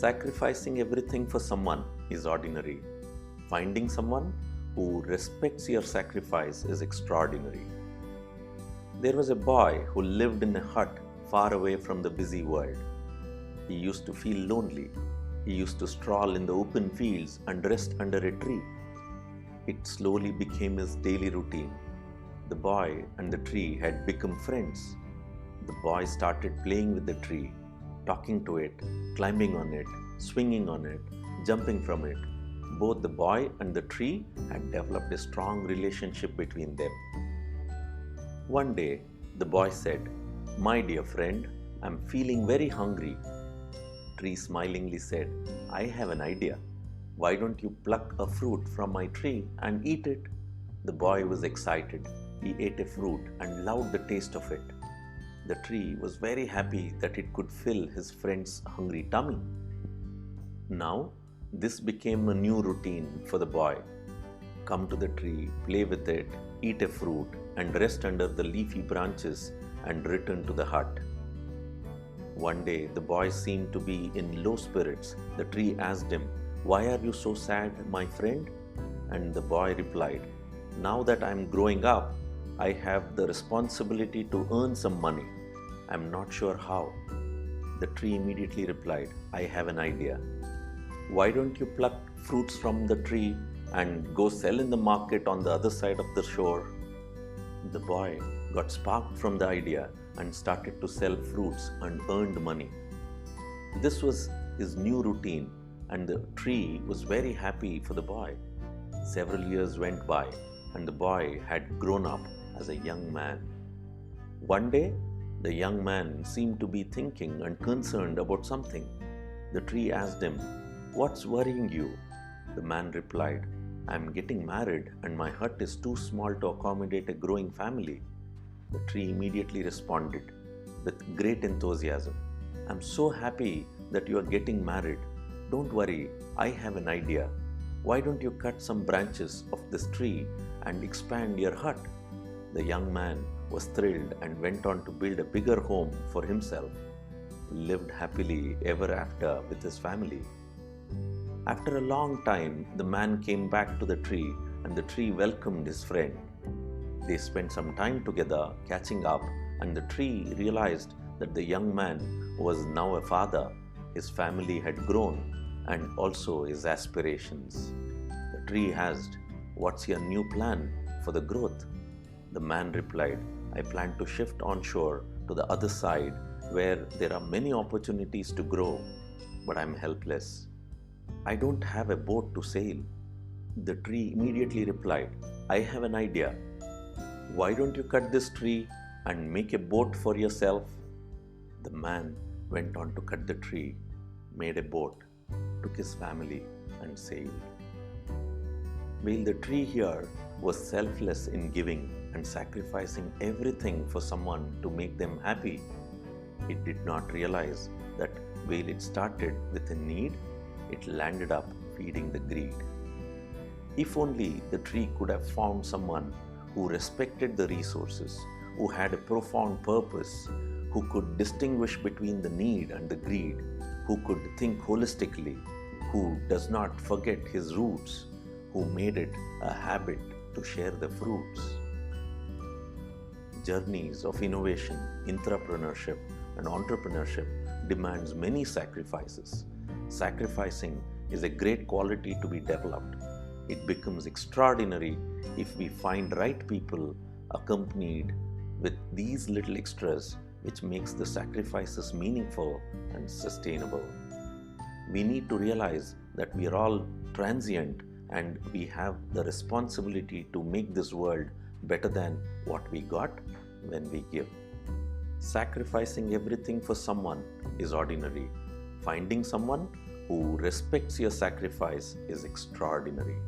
Sacrificing everything for someone is ordinary. Finding someone who respects your sacrifice is extraordinary. There was a boy who lived in a hut far away from the busy world. He used to feel lonely. He used to stroll in the open fields and rest under a tree. It slowly became his daily routine. The boy and the tree had become friends. The boy started playing with the tree, talking to it, climbing on it, swinging on it, jumping from it. Both the boy and the tree had developed a strong relationship between them. One day, the boy said, "My dear friend, I'm feeling very hungry." Tree smilingly said, "I have an idea. Why don't you pluck a fruit from my tree and eat it?" The boy was excited. He ate a fruit and loved the taste of it. The tree was very happy that it could fill his friend's hungry tummy. Now, this became a new routine for the boy. Come to the tree, play with it, eat a fruit, and rest under the leafy branches and return to the hut. One day, the boy seemed to be in low spirits. The tree asked him, "Why are you so sad, my friend?" And the boy replied, "Now that I am growing up, I have the responsibility to earn some money. I am not sure how." The tree immediately replied, "I have an idea. Why don't you pluck fruits from the tree and go sell in the market on the other side of the shore?" The boy got sparked from the idea and started to sell fruits and earned money. This was his new routine, and the tree was very happy for the boy. Several years went by, and the boy had grown up as a young man. One day, the young man seemed to be thinking and concerned about something. The tree asked him, "What's worrying you?" The man replied, "I am getting married and my hut is too small to accommodate a growing family." The tree immediately responded with great enthusiasm, "I'm so happy that you are getting married. Don't worry, I have an idea. Why don't you cut some branches of this tree and expand your hut?" The young man was thrilled and went on to build a bigger home for himself. He lived happily ever after with his family. After a long time, the man came back to the tree and the tree welcomed his friend. They spent some time together catching up, and the tree realized that the young man was now a father. His family had grown and also his aspirations. The tree asked, "What's your new plan for the growth?" The man replied, "I plan to shift onshore to the other side where there are many opportunities to grow, but I'm helpless. I don't have a boat to sail." The tree immediately replied, "I have an idea. Why don't you cut this tree and make a boat for yourself?" The man went on to cut the tree, made a boat, took his family, and sailed. While the tree here was selfless in giving and sacrificing everything for someone to make them happy, it did not realize that while it started with a need, it landed up feeding the greed. If only the tree could have found someone who respected the resources, who had a profound purpose, who could distinguish between the need and the greed, who could think holistically, who does not forget his roots, who made it a habit to share the fruits. Journeys of innovation, entrepreneurship, and entrepreneurship demands many sacrifices. Sacrificing is a great quality to be developed. It becomes extraordinary if we find right people accompanied with these little extras, which makes the sacrifices meaningful and sustainable. We need to realize that we are all transient and we have the responsibility to make this world better than what we got when we give. Sacrificing everything for someone is ordinary. Finding someone who respects your sacrifice is extraordinary.